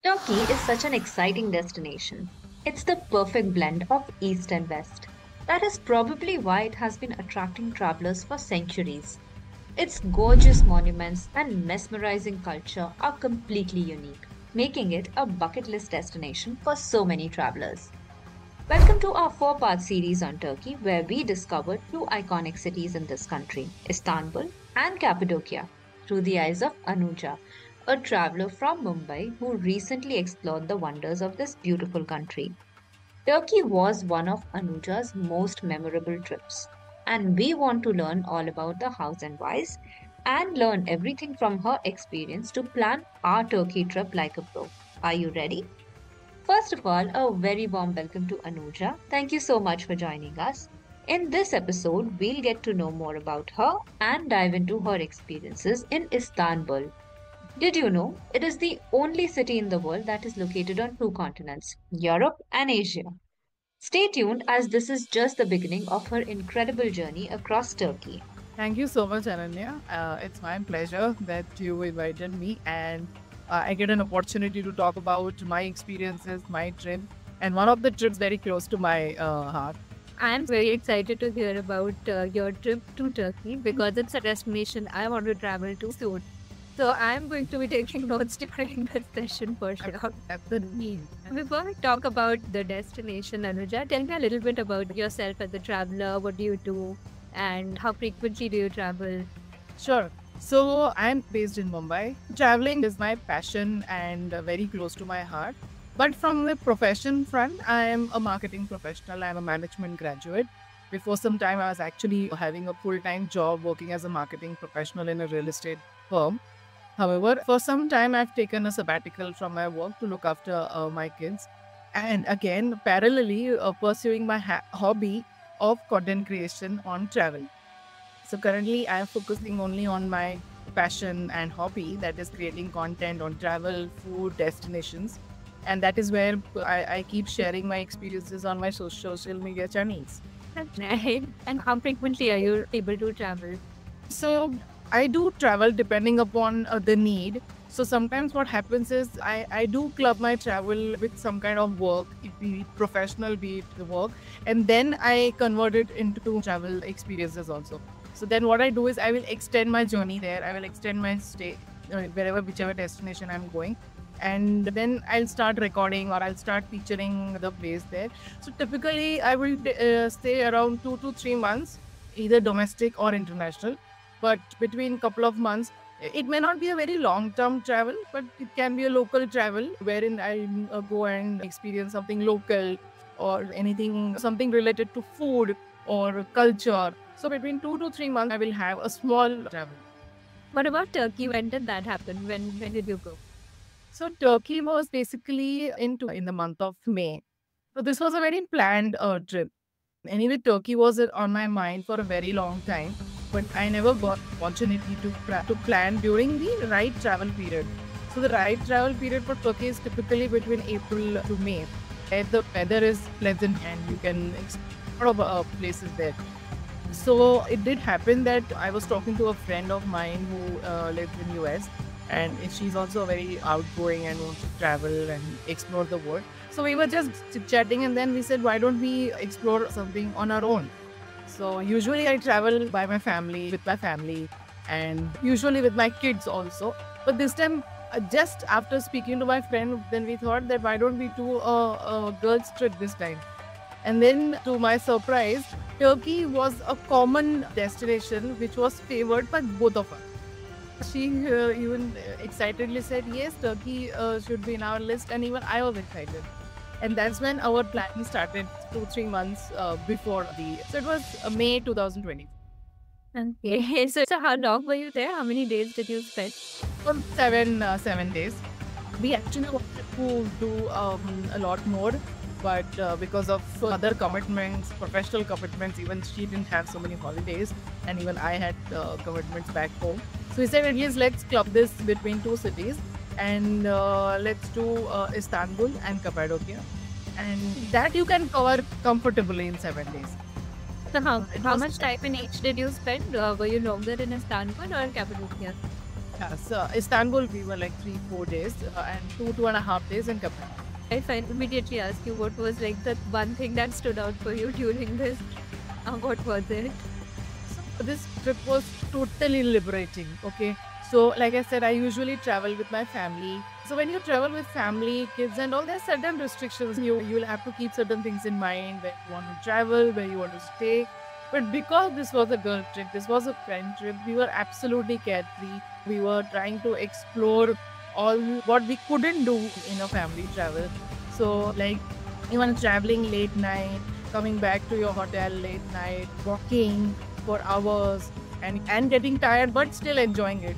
Turkey is such an exciting destination. It's the perfect blend of East and West. That is probably why it has been attracting travelers for centuries. Its gorgeous monuments and mesmerizing culture are completely unique, making it a bucket list destination for so many travelers. Welcome to our four-part series on Turkey, where we discovered two iconic cities in this country, Istanbul and Cappadocia, through the eyes of Anuja, a traveler from Mumbai who recently explored the wonders of this beautiful country. Turkey was one of Anuja's most memorable trips, and we want to learn all about the hows and whys and learn everything from her experience to plan our Turkey trip like a pro. Are you ready? First of all, a very warm welcome to Anuja. Thank you so much for joining us. In this episode, we'll get to know more about her and dive into her experiences in Istanbul. Did you know it is the only city in the world that is located on two continents, Europe and Asia? Stay tuned as this is just the beginning of her incredible journey across Turkey. Thank you so much, Ananya. It's my pleasure that you invited me, and I get an opportunity to talk about my experiences, my trip, and one of the trips very close to my heart. I am very excited to hear about your trip to Turkey because it's a destination I want to travel to soon. So I'm going to be taking notes during this session for sure. Absolutely. Before we talk about the destination, Anuja, tell me a little bit about yourself as a traveler. What do you do? And how frequently do you travel? Sure. So I'm based in Mumbai. Traveling is my passion and very close to my heart. But from the profession front, I am a marketing professional. I'm a management graduate. Before some time, I was actually having a full-time job working as a marketing professional in a real estate firm. However, for some time, I've taken a sabbatical from my work to look after my kids. And again, parallelly, pursuing my hobby of content creation on travel. So currently, I am focusing only on my passion and hobby, that is creating content on travel, food, destinations. And that is where I keep sharing my experiences on my social media channels. That's right. And how frequently are you able to travel? So I do travel depending upon the need. So sometimes what happens is I do club my travel with some kind of work, be it professional, be it the work, and then I convert it into travel experiences also. So then what I do is I will extend my journey there. I will extend my stay wherever, whichever destination I'm going. And then I'll start recording or I'll start featuring the place there. So typically I will stay around 2 to 3 months, either domestic or international. But between couple of months, it may not be a very long-term travel, but it can be a local travel wherein I go and experience something local or anything, something related to food or culture. So between 2 to 3 months, I will have a small travel. What about Turkey? When did that happen? When did you go? So Turkey was basically in the month of May. So this was a very planned trip. Anyway, Turkey was on my mind for a very long time, but I never got opportunity to plan during the right travel period. So the right travel period for Turkey is typically between April to May, where the weather is pleasant and you can explore a lot of places there. So it did happen that I was talking to a friend of mine who lives in US, and she's also very outgoing and wants to travel and explore the world. So we were just chatting, and then we said, why don't we explore something on our own? So usually I travel by my family, with my family, and usually with my kids also. But this time, just after speaking to my friend, then we thought that why don't we do a girls' trip this time? And then, to my surprise, Turkey was a common destination which was favored by both of us. She even excitedly said, yes, Turkey should be in our list, and even I was excited. And that's when our planning started 2 3 months before the. So it was May 2020. Okay. So how long were you there? How many days did you spend? For 7 days. We actually wanted to do a lot more, but because of other commitments, professional commitments, even she didn't have so many holidays, and even I had commitments back home. So we said, at least let's club this between two cities, and let's do Istanbul and Cappadocia, and that you can cover comfortably in 7 days. So how It how was much time in each did you spend? Were you longer in Istanbul or Cappadocia? Yeah, so Istanbul, we were like 3, 4 days, and 2, 2.5 days in Qatar. If I immediately ask you what was like the one thing that stood out for you during this, what was it? So this trip was totally liberating. Okay. So, like I said, I usually travel with my family. So when you travel with family, kids, and all, there's certain restrictions. You'll have to keep certain things in mind where you want to travel, where you want to stay. But because this was a girl trip, this was a friend trip, we were absolutely carefree. We were trying to explore all what we couldn't do in a family travel. So, like, even traveling late night, coming back to your hotel late night, walking for hours, and getting tired, but still enjoying it.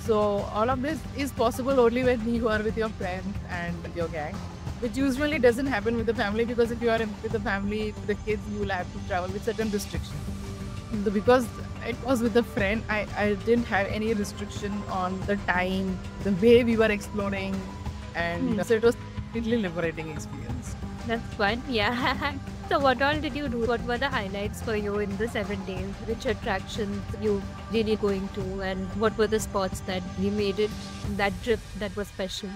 So all of this is possible only when you are with your friends and with your gang, which usually doesn't happen with the family, because if you are with the family, with the kids, you will have to travel with certain restrictions. Because it was with a friend, I didn't have any restriction on the time, the way we were exploring, and so it was completely liberating experience. That's fun. Yeah. So what all did you do? What were the highlights for you in the 7 days? Which attractions you really going to, and what were the spots that you made it that trip that was special?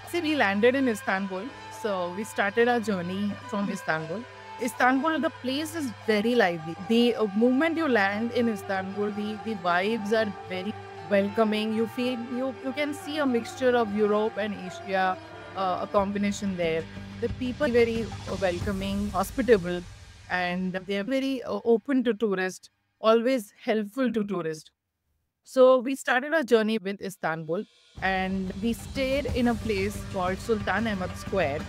See, we landed in Istanbul. So we started our journey from Istanbul. Istanbul, the place is very lively. The moment you land in Istanbul, the vibes are very welcoming. You feel you can see a mixture of Europe and Asia, a combination there. The people are very welcoming, hospitable, and they are very open to tourists, always helpful to tourists. So we started our journey with Istanbul, and we stayed in a place called Sultan Ahmed Square.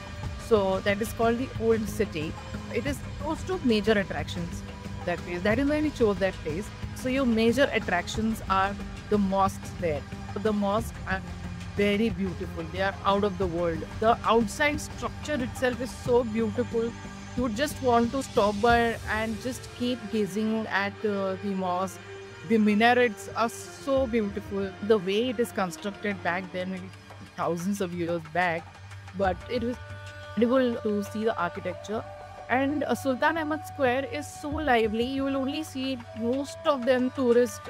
So that is called the Old City. It is close to major attractions. That place. That is why we chose that place. So your major attractions are the mosques there. The mosques are very beautiful. They are out of the world. The outside structure itself is so beautiful. You would just want to stop by and just keep gazing at the mosque. The minarets are so beautiful. The way it is constructed back then, maybe thousands of years back, but it was incredible to see the architecture. And Sultan Ahmed Square is so lively. You will only see most of them tourists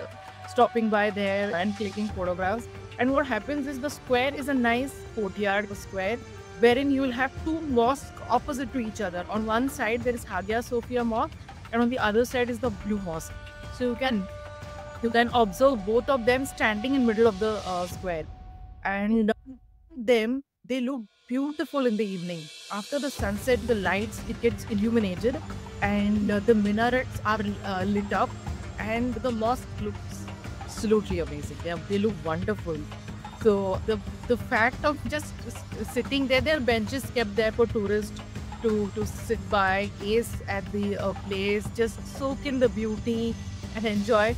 stopping by there and clicking photographs. And what happens is the square is a nice courtyard square wherein you will have two mosques opposite to each other. On one side there is Hagia Sophia Mosque, and on the other side is the Blue Mosque. So you can observe both of them standing in middle of the square, and them they look beautiful in the evening. After the sunset, the lights it gets illuminated, and the minarets are lit up, and the mosque looks absolutely amazing. They look wonderful. So the fact of just sitting there, there are benches kept there for tourists to sit by, gaze at the place, just soak in the beauty and enjoy.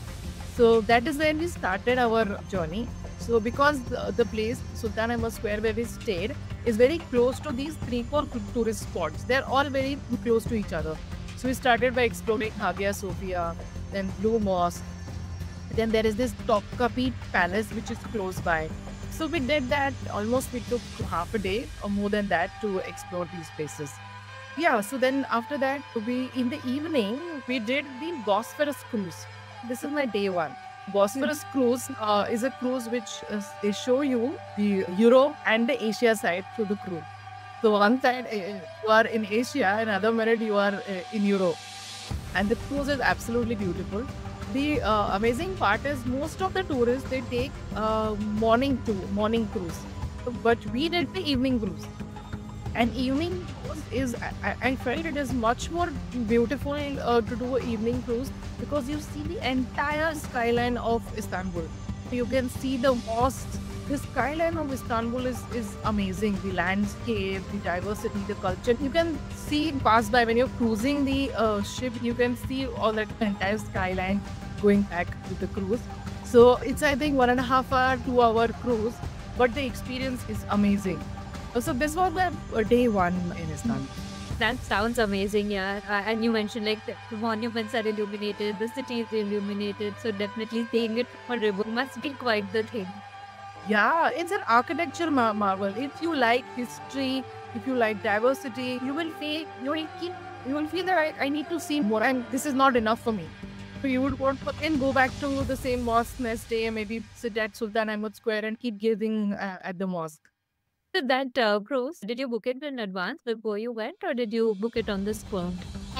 So that is when we started our journey. So because the place Sultan Ahmed Square where we stayed is very close to these 3, 4 tourist spots. They're all very close to each other. So we started by exploring Hagia Sophia, then Blue Mosque. Then there is this Topkapi Palace which is close by. So we did that. Almost we took half a day or more than that to explore these places. Yeah. So then after that, we in the evening we did the Bosphorus cruise. This is my day one. Bosphorus cruise is a cruise which they show you the Europe and the Asia side through the cruise. So one side you are in Asia, another minute you are in Europe, and the cruise is absolutely beautiful. The amazing part is most of the tourists they take morning cruise, but we did the evening cruise. And evening cruise is I felt it is much more beautiful to do an evening cruise because you see the entire skyline of Istanbul. You can see the mosques. The skyline of Istanbul is amazing. The landscape, the diversity, the culture. You can see it pass by when you're cruising the ship. You can see all that entire skyline going back with the cruise. So it's I think 1.5 hour, 2 hour cruise, but the experience is amazing. So this was the day one in Istanbul. That sounds amazing, yeah. And you mentioned like the monuments are illuminated, the city is illuminated, so definitely seeing it from a river must be quite the thing. Yeah, it's an architecture marvel. If you like history, if you like diversity, you will feel that I need to see more, and this is not enough for me. So you would want to again go back to the same mosque next day, maybe sit at Sultan Ahmed Square and keep gazing at the mosque. So that cruise, did you book it in advance before you went, or did you book it on the spot?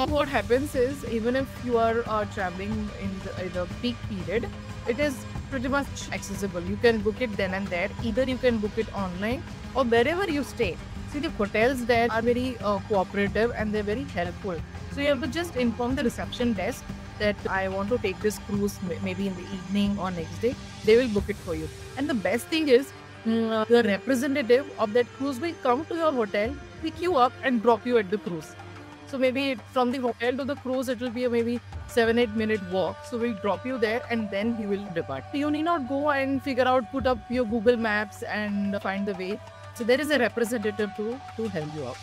What happens is, even if you are traveling in the peak period, it is pretty much accessible. You can book it then and there. Either you can book it online or wherever you stay. See, the hotels there are very cooperative and they're very helpful. So you have to just inform the reception desk that I want to take this cruise maybe in the evening or next day. They will book it for you. And the best thing is, the representative of that cruise will come to your hotel, pick you up and drop you at the cruise. So maybe from the hotel to the cruise, it will be a maybe 7-8 minute walk. So we'll drop you there and then he will depart. You need not go and figure out, put up your Google Maps and find the way. So there is a representative to help you out.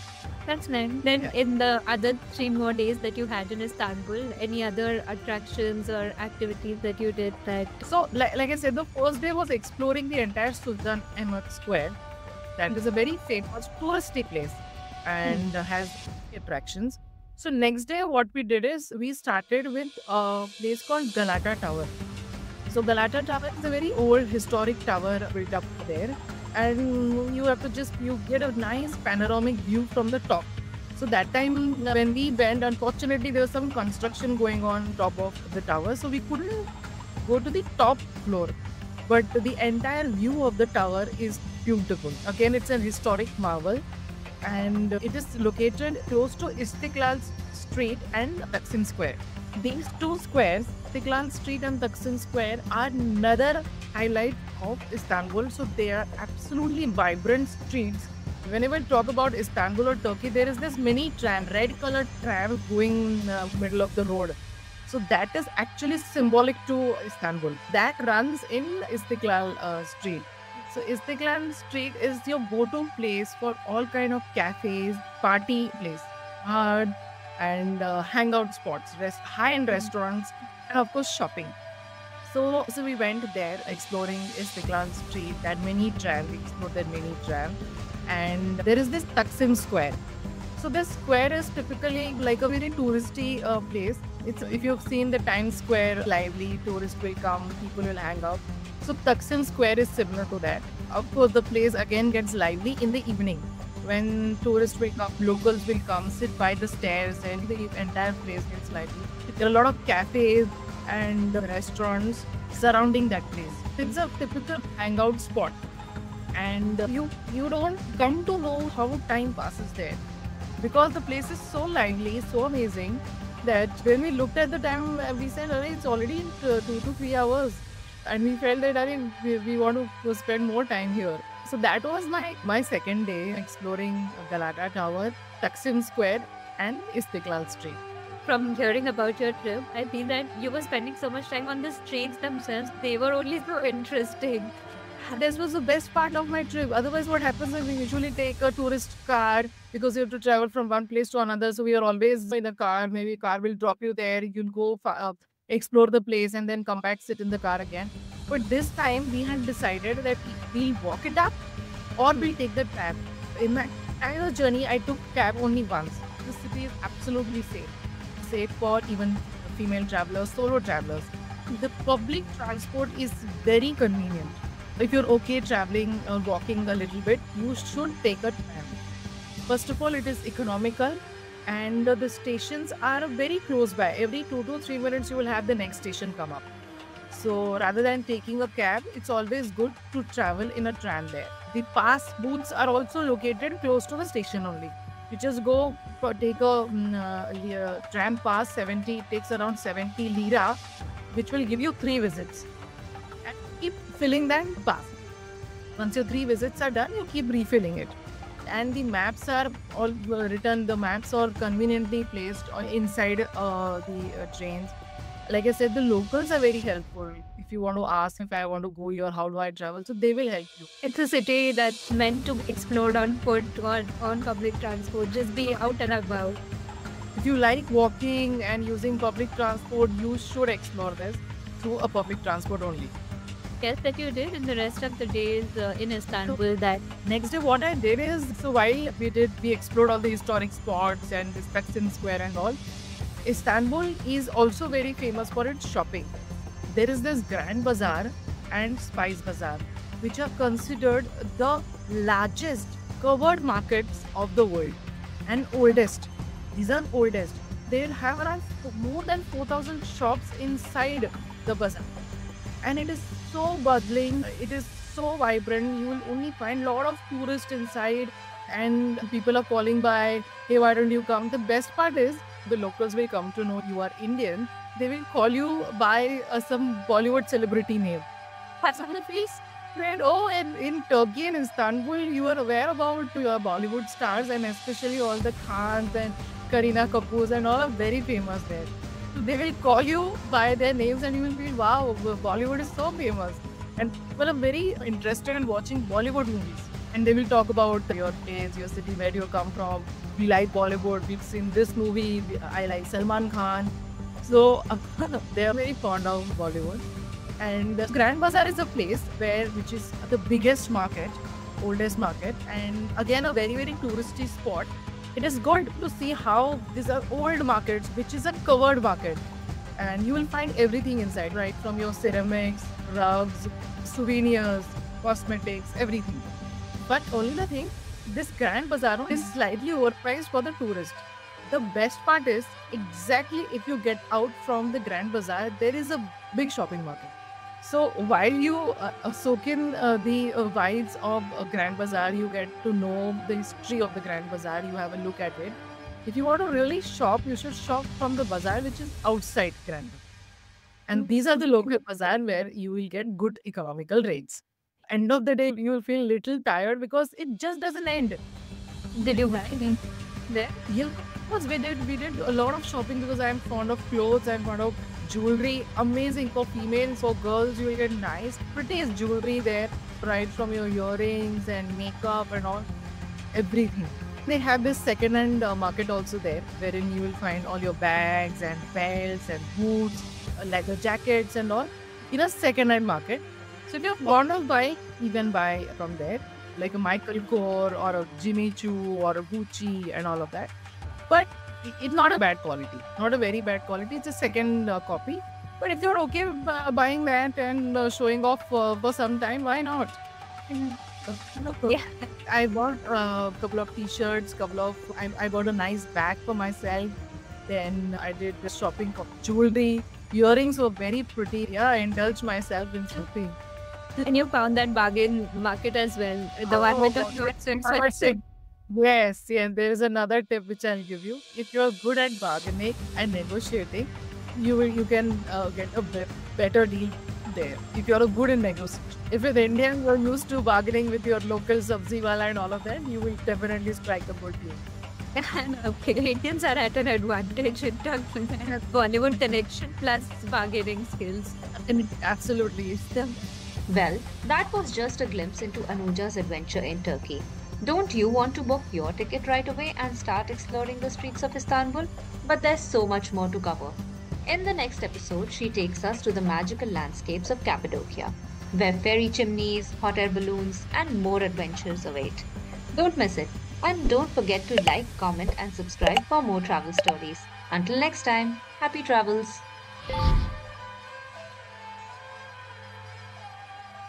That's nice. Then in the other 3 more days that you had in Istanbul, any other attractions or activities that you did that? So like I said, the first day was exploring the entire Sultan Ahmed Square. That is a very famous touristy place and has attractions. So next day what we did is we started with a place called Galata Tower. So Galata Tower is a very old historic tower built up there, and you have to you get a nice panoramic view from the top. So that time when we went, unfortunately there was some construction going on top of the tower, so we couldn't go to the top floor. But the entire view of the tower is beautiful. Again, it's an historic marvel, and it is located close to Istiklal Street and Taksim Square. These two squares, Istiklal Street and Taksim Square, are another highlight of Istanbul. So they are absolutely vibrant streets. Whenever I talk about Istanbul or Turkey, there is this mini tram, red colored tram going in the middle of the road. So that is actually symbolic to Istanbul. That runs in Istiklal Street. So Istiklal Street is your go-to place for all kind of cafes, party place, and hangout spots, high-end restaurants, and of course shopping. So we went there exploring Istiklal Street, that mini tram. We explored that mini tram, and there is this Taksim Square. So this square is typically like a very touristy place. It's, if you've seen the Times Square, lively, tourists will come, people will hang out. So Taksim Square is similar to that. Of course, the place again gets lively in the evening. When tourists will come, locals will come, sit by the stairs, and the entire place gets lively. There are a lot of cafes and restaurants surrounding that place. It's a typical hangout spot. And you don't come to know how time passes there, because the place is so lively, so amazing, that when we looked at the time, we said, it's already 2 to 3 hours. And we felt that we want to spend more time here. So that was my second day exploring Galata Tower, Taksim Square and Istiklal Street. From hearing about your trip, I feel that you were spending so much time on the streets themselves. They were only so interesting. This was the best part of my trip. Otherwise, what happens is we usually take a tourist car because you have to travel from one place to another. So we are always in a car. Maybe a car will drop you there. You'll go explore the place and then come back, sit in the car again. But this time we had decided that we'll walk it up or we'll take the cab. In my entire journey, I took cab only once. The city is absolutely safe for even female travelers, solo travelers. The public transport is very convenient. If you're okay traveling or walking a little bit, you should take a tram. First of all, it is economical, and the stations are very close by. Every 2 to 3 minutes, you will have the next station come up. So rather than taking a cab, it's always good to travel in a tram there. The pass booths are also located close to the station only. You just go take a tram pass, it takes around 70 lira, which will give you 3 visits. And keep filling that pass. Once your 3 visits are done, you keep refilling it. And the maps are all written, the maps are conveniently placed inside the trains. Like I said, the locals are very helpful. If you want to ask if I want to go here, how do I travel? So they will help you. It's a city that's meant to be explored on foot or on public transport. Just be out and about. If you like walking and using public transport, you should explore this through a public transport only. Yes, that you did in the rest of the days in Istanbul. That next day, what I did is, so while we explored all the historic spots and this Taksim Square and all. Istanbul is also very famous for its shopping. There is this Grand Bazaar and Spice Bazaar, which are considered the largest covered markets of the world and oldest. These are oldest. They have around more than 4,000 shops inside the bazaar, and it is so bustling. It is so vibrant. You will only find a lot of tourists inside, and people are calling by, "Hey, why don't you come?" The best part is the locals will come to know you are Indian. They will call you by some Bollywood celebrity name. That's on the face. And oh, and in Turkey and Istanbul, you are aware about your Bollywood stars, and especially all the Khans and Kareena Kapoors and all are very famous there. So they will call you by their names, and you will feel, wow, Bollywood is so famous. And people are very interested in watching Bollywood movies. And they will talk about your place, your city, where you come from. We like Bollywood. We've seen this movie. I like Salman Khan. So they are very fond of Bollywood. And Grand Bazaar is a place which is the biggest market, oldest market, and again a very very touristy spot. It is good to see how these are old markets, which is a covered market, and you will find everything inside, right from your ceramics, rugs, souvenirs, cosmetics, everything. But only the thing, this Grand Bazaar is slightly overpriced for the tourist. The best part is exactly if you get out from the Grand Bazaar, there is a big shopping market. So while you soak in the vibes of Grand Bazaar, you get to know the history of the Grand Bazaar. You have a look at it. If you want to really shop, you should shop from the bazaar which is outside Grand Bazaar. And these are the local bazaar where you will get good economical rates. End of the day, you will feel little tired because it just doesn't end. Did you buy anything there? Yeah, because we did a lot of shopping because I'm fond of clothes, I'm fond of jewelry. Amazing for females, for girls, you will get nice, prettiest jewelry there, right from your earrings and makeup and all, everything. They have this second-hand market also there, wherein you will find all your bags and belts and boots, leather jackets and all in a second-hand market. So if you're fond of buying, you can buy from there, like a Michael Kors or a Jimmy Choo or a Gucci and all of that. But it's not a bad quality, not a very bad quality. It's a second copy. But if you're okay with buying that and showing off for some time, why not? Yeah. I bought a couple of t-shirts, I bought a nice bag for myself. Then I did the shopping for jewelry. Earrings were very pretty. Yeah, I indulged myself in shopping. And you found that bargain market as well. The one with the clothes and sweatshirts. Yes, yeah. There is another tip which I'll give you. If you're good at bargaining and negotiating, you can get a better deal there. If you're good in negotiation. If with Indians you're used to bargaining with your local sabzi wala and all of that, you will definitely strike a good deal. And Indians are at an advantage in terms of Bollywood connection plus bargaining skills. And absolutely, it's the Well, that was just a glimpse into Anuja's adventure in Turkey. Don't you want to book your ticket right away and start exploring the streets of Istanbul? But there's so much more to cover. In the next episode, she takes us to the magical landscapes of Cappadocia, where fairy chimneys, hot air balloons, and more adventures await. Don't miss it. And don't forget to like, comment, and subscribe for more travel stories. Until next time, happy travels!